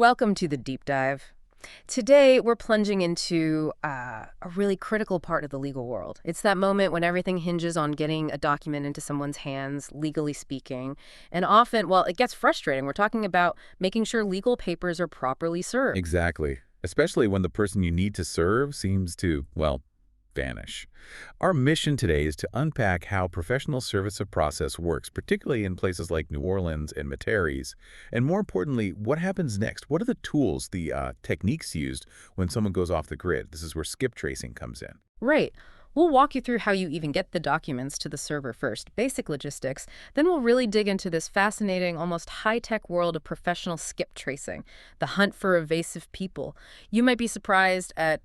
Welcome to the deep dive. Today, we're plunging into a really critical part of the legal world. It's that moment when everything hinges on getting a document into someone's hands, legally speaking. And often, well, it gets frustrating. We're talking about making sure legal papers are properly served. Exactly. Especially when the person you need to serve seems to, well, vanish. Our mission today is to unpack how professional service of process works, particularly in places like New Orleans and Metairies, and more importantly, what happens next? What are the tools, the techniques used when someone goes off the grid? This is where skip tracing comes in. Right. We'll walk you through how you even get the documents to the server first, basic logistics. Then we'll really dig into this fascinating, almost high-tech world of professional skip tracing, the hunt for evasive people. You might be surprised at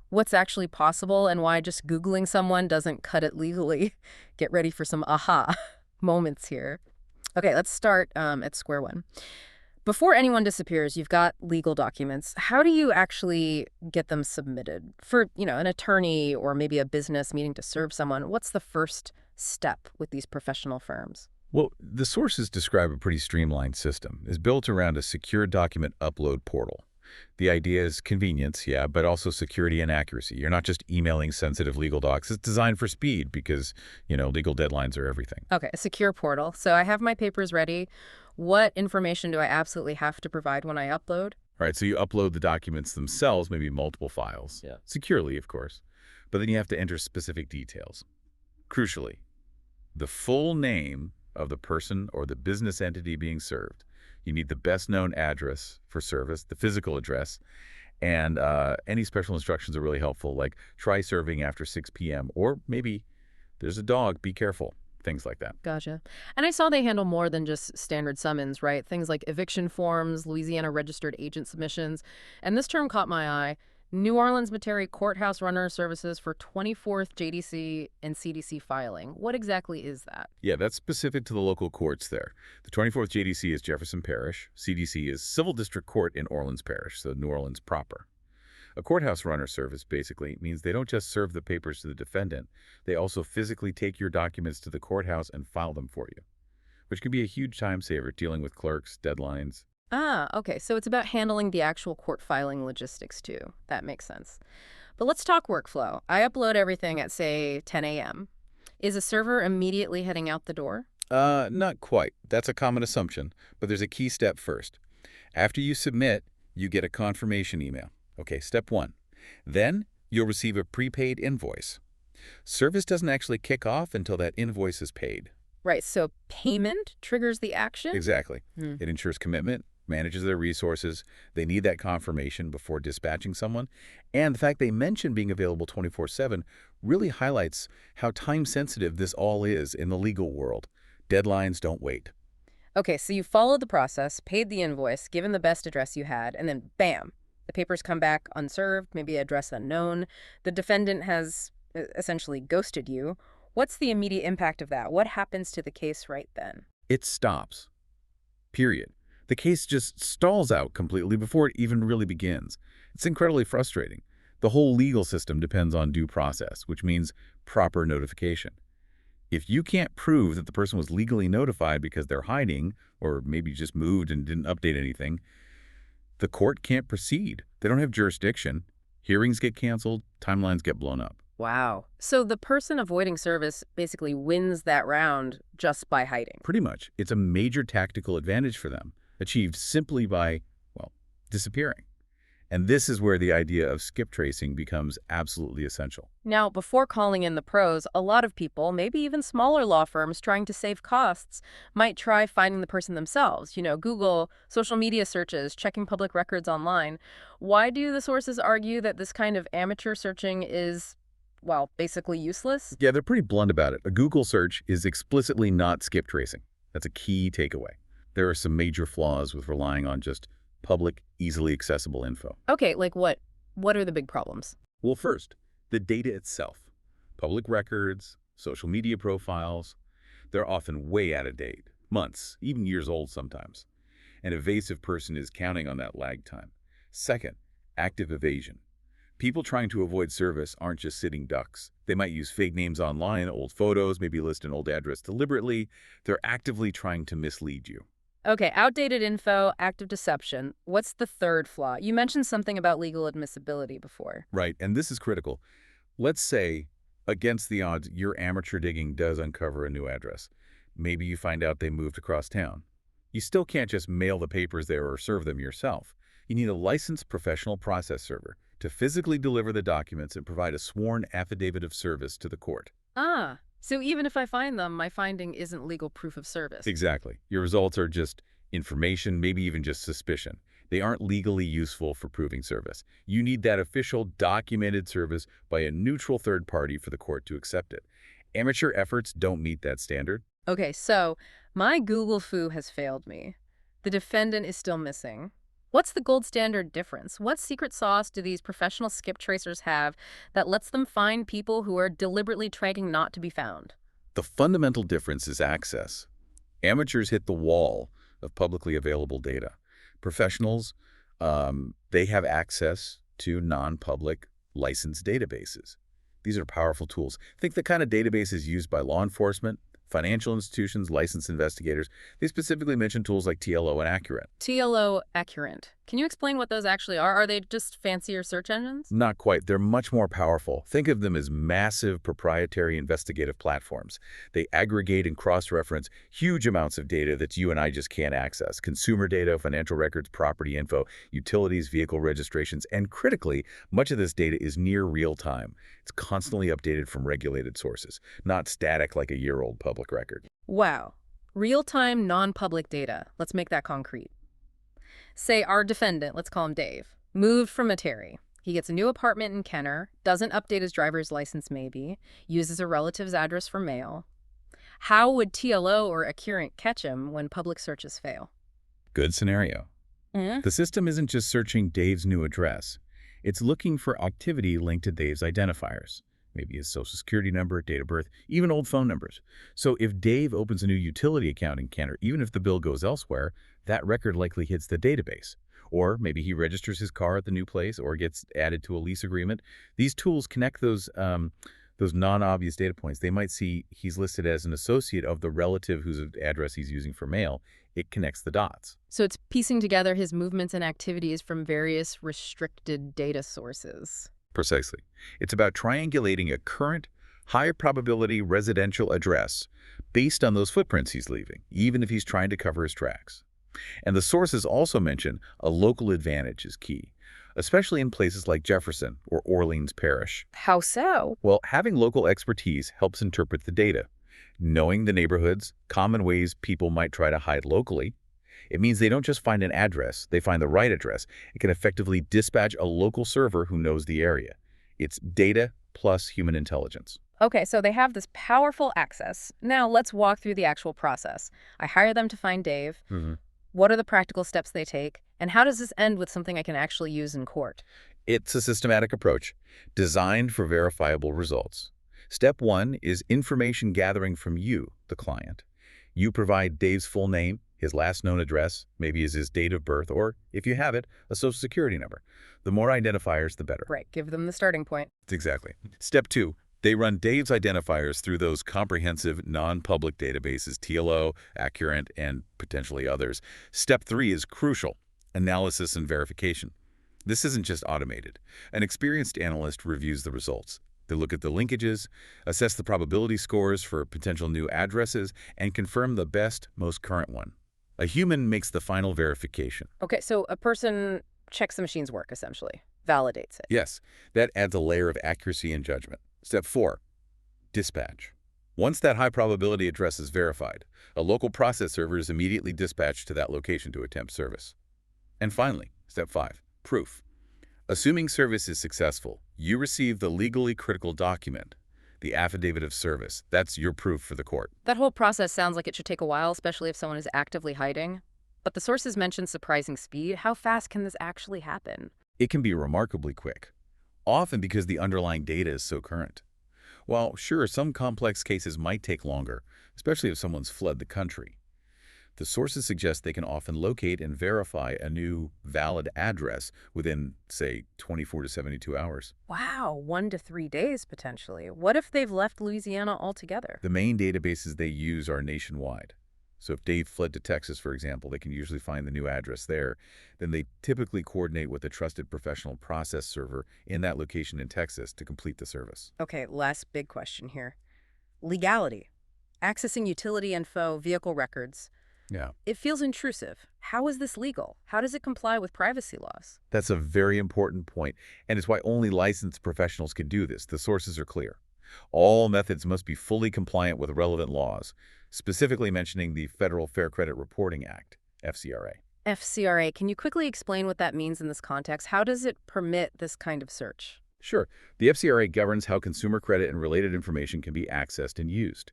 what's actually possible and why just Googling someone doesn't cut it legally. Get ready for some aha moments here. Okay, let's start at square one. Before anyone disappears, you've got legal documents. How do you actually get them submitted? For, an attorney or maybe a business needing to serve someone, what's the first step with these professional firms? Well, the sources describe a pretty streamlined system. It's built around a secure document upload portal. The idea is convenience, yeah, but also security and accuracy. You're not just emailing sensitive legal docs. It's designed for speed because, legal deadlines are everything. Okay, a secure portal. So I have my papers ready. What information do I absolutely have to provide when I upload? All right, so you upload the documents themselves, maybe multiple files, Yeah. securely, of course, but then you have to enter specific details. Crucially, the full name of the person or the business entity being served. You need the best known address for service, the physical address, and any special instructions are really helpful, like try serving after 6 p.m. or maybe there's a dog, be careful, things like that. Gotcha. And I saw they handle more than just standard summons, right? Things like eviction forms, Louisiana registered agent submissions. And this term caught my eye. New Orleans Metairie Courthouse Runner Services for 24th JDC and CDC filing. What exactly is that? Yeah, that's specific to the local courts there. The 24th JDC is Jefferson Parish. CDC is Civil District Court in Orleans Parish, so New Orleans proper. A courthouse runner service basically means they don't just serve the papers to the defendant, they also physically take your documents to the courthouse and file them for you, which can be a huge time saver dealing with clerks, deadlines. Ah, okay. So it's about handling the actual court filing logistics too. That makes sense. But let's talk workflow. I upload everything at, say, 10 a.m. Is a server immediately heading out the door? Not quite. That's a common assumption, but there's a key step first. After you submit, you get a confirmation email. Okay, step one. Then you'll receive a prepaid invoice. Service doesn't actually kick off until that invoice is paid. Right, so payment triggers the action? Exactly. Hmm. It ensures commitment, manages their resources. They need that confirmation before dispatching someone. And the fact they mention being available 24/7 really highlights how time-sensitive this all is in the legal world. Deadlines don't wait. Okay, so you followed the process, paid the invoice, given the best address you had, and then bam, the papers come back unserved, maybe address unknown. The defendant has essentially ghosted you. What's the immediate impact of that? What happens to the case right then? It stops. Period. The case just stalls out completely before it even really begins. It's incredibly frustrating. The whole legal system depends on due process, which means proper notification. If you can't prove that the person was legally notified because they're hiding, or maybe just moved and didn't update anything, the court can't proceed. They don't have jurisdiction. Hearings get canceled, timelines get blown up. Wow. So the person avoiding service basically wins that round just by hiding. Pretty much. It's a major tactical advantage for them, achieved simply by, well, disappearing. And this is where the idea of skip tracing becomes absolutely essential. Now, before calling in the pros, a lot of people, maybe even smaller law firms trying to save costs, might try finding the person themselves. Google, social media searches, checking public records online. Why do the sources argue that this kind of amateur searching is, well, basically useless? Yeah, they're pretty blunt about it. A Google search is explicitly not skip tracing. That's a key takeaway. There are some major flaws with relying on just public, easily accessible info. Okay, like what? What are the big problems? Well, first, the data itself. Public records, social media profiles, they're often way out of date, months, even years old sometimes. An evasive person is counting on that lag time. Second, active evasion. People trying to avoid service aren't just sitting ducks. They might use fake names online, old photos, maybe list an old address deliberately. They're actively trying to mislead you. Okay, outdated info, active deception. What's the third flaw? You mentioned something about legal admissibility before. Right, and this is critical. Let's say, against the odds, your amateur digging does uncover a new address. Maybe you find out they moved across town. You still can't just mail the papers there or serve them yourself. You need a licensed professional process server to physically deliver the documents and provide a sworn affidavit of service to the court. Ah, so even if I find them, my finding isn't legal proof of service. Exactly. Your results are just information, maybe even just suspicion. They aren't legally useful for proving service. You need that official, documented service by a neutral third party for the court to accept it. Amateur efforts don't meet that standard. Okay, so my Google foo has failed me. The defendant is still missing. What's the gold standard difference? What secret sauce do these professional skip tracers have that lets them find people who are deliberately trying not to be found? The fundamental difference is access. Amateurs hit the wall of publicly available data. Professionals, they have access to non-public licensed databases. These are powerful tools. Think the kind of databases used by law enforcement, financial institutions, licensed investigators. They specifically mention tools like TLO and Accurate. TLO Accurate. Can you explain what those actually are? Are they just fancier search engines? Not quite. They're much more powerful. Think of them as massive proprietary investigative platforms. They aggregate and cross-reference huge amounts of data that you and I just can't access. Consumer data, financial records, property info, utilities, vehicle registrations, and critically, much of this data is near real time. It's constantly updated from regulated sources, not static like a year-old public record. Wow. Real-time, non-public data. Let's make that concrete. Say our defendant, let's call him Dave, moved from Metairie. He gets a new apartment in Kenner, doesn't update his driver's license maybe, uses a relative's address for mail. How would TLO or Accurate catch him when public searches fail? Good scenario. The system isn't just searching Dave's new address. It's looking for activity linked to Dave's identifiers. Maybe his social security number, date of birth, even old phone numbers. So if Dave opens a new utility account in Kenner, even if the bill goes elsewhere, that record likely hits the database. Or maybe he registers his car at the new place or gets added to a lease agreement. These tools connect those non-obvious data points. They might see he's listed as an associate of the relative whose address he's using for mail. It connects the dots. So it's piecing together his movements and activities from various restricted data sources. Precisely. It's about triangulating a current, high-probability residential address based on those footprints he's leaving, even if he's trying to cover his tracks. And the sources also mention a local advantage is key, especially in places like Jefferson or Orleans Parish. How so? Well, having local expertise helps interpret the data. Knowing the neighborhoods, common ways people might try to hide locally, it means they don't just find an address, they find the right address. It can effectively dispatch a local server who knows the area. It's data plus human intelligence. Okay, so they have this powerful access. Now let's walk through the actual process. I hire them to find Dave. What are the practical steps they take? And how does this end with something I can actually use in court? It's a systematic approach designed for verifiable results. Step one is information gathering from you, the client. You provide Dave's full name, his last known address, maybe is his date of birth, or, if you have it, a social security number. The more identifiers, the better. Right, give them the starting point. Exactly. Step two, they run Dave's identifiers through those comprehensive non-public databases, TLO, Accurate, and potentially others. Step three is crucial, analysis and verification. This isn't just automated. An experienced analyst reviews the results. They look at the linkages, assess the probability scores for potential new addresses, and confirm the best, most current one. A human makes the final verification. Okay, so a person checks the machine's work, essentially, validates it. Yes, that adds a layer of accuracy and judgment. Step four, dispatch. Once that high probability address is verified, a local process server is immediately dispatched to that location to attempt service. And finally, step five, proof. Assuming service is successful, you receive the legally critical document, the affidavit of service. That's your proof for the court. That whole process sounds like it should take a while, especially if someone is actively hiding. But the sources mention surprising speed. How fast can this actually happen? It can be remarkably quick, often because the underlying data is so current. While sure, some complex cases might take longer, especially if someone's fled the country. The sources suggest they can often locate and verify a new valid address within, say, 24 to 72 hours. Wow, 1 to 3 days potentially. What if they've left Louisiana altogether? The main databases they use are nationwide. So if Dave fled to Texas, for example, they can usually find the new address there. Then they typically coordinate with a trusted professional process server in that location in Texas to complete the service. Okay, last big question here. Legality. Accessing utility info, vehicle records. Yeah. It feels intrusive. How is this legal? How does it comply with privacy laws? That's a very important point, and it's why only licensed professionals can do this. The sources are clear. All methods must be fully compliant with relevant laws, specifically mentioning the Federal Fair Credit Reporting Act, FCRA. FCRA, can you quickly explain what that means in this context? How does it permit this kind of search? Sure, the FCRA governs how consumer credit and related information can be accessed and used.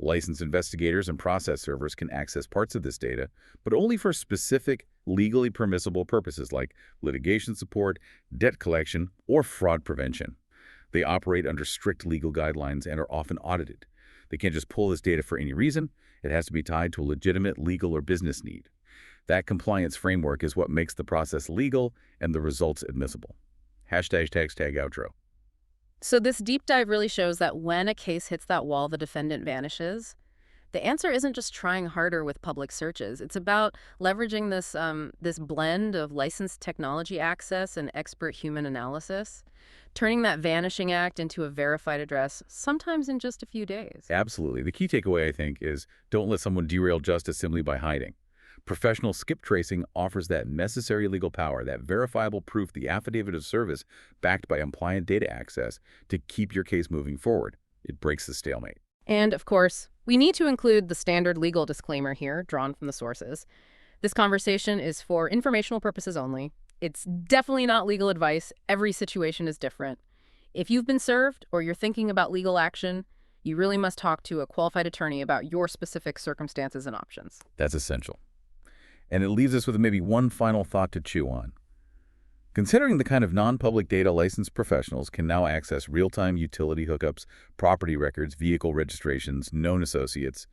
Licensed investigators and process servers can access parts of this data, but only for specific, legally permissible purposes like litigation support, debt collection, or fraud prevention. They operate under strict legal guidelines and are often audited. They can't just pull this data for any reason. It has to be tied to a legitimate legal or business need. That framework is what makes the process legal and the results admissible. #outro. So this deep dive really shows that when a case hits that wall, the defendant vanishes. The answer isn't just trying harder with public searches. It's about leveraging this blend of licensed technology access and expert human analysis, turning that vanishing act into a verified address, sometimes in just a few days. Absolutely. The key takeaway, I think, is don't let someone derail justice simply by hiding. Professional skip tracing offers that necessary legal power, that verifiable proof, the affidavit of service backed by compliant data access to keep your case moving forward. It breaks the stalemate. And, of course, we need to include the standard legal disclaimer here, drawn from the sources. This conversation is for informational purposes only. It's definitely not legal advice. Every situation is different. If you've been served or you're thinking about legal action, you really must talk to a qualified attorney about your specific circumstances and options. That's essential. And it leaves us with maybe one final thought to chew on. Considering the kind of non-public data licensed professionals can now access real-time utility hookups, property records, vehicle registrations, known associates,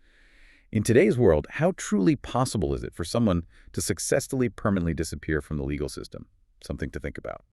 in today's world, how truly possible is it for someone to successfully permanently disappear from the legal system? Something to think about.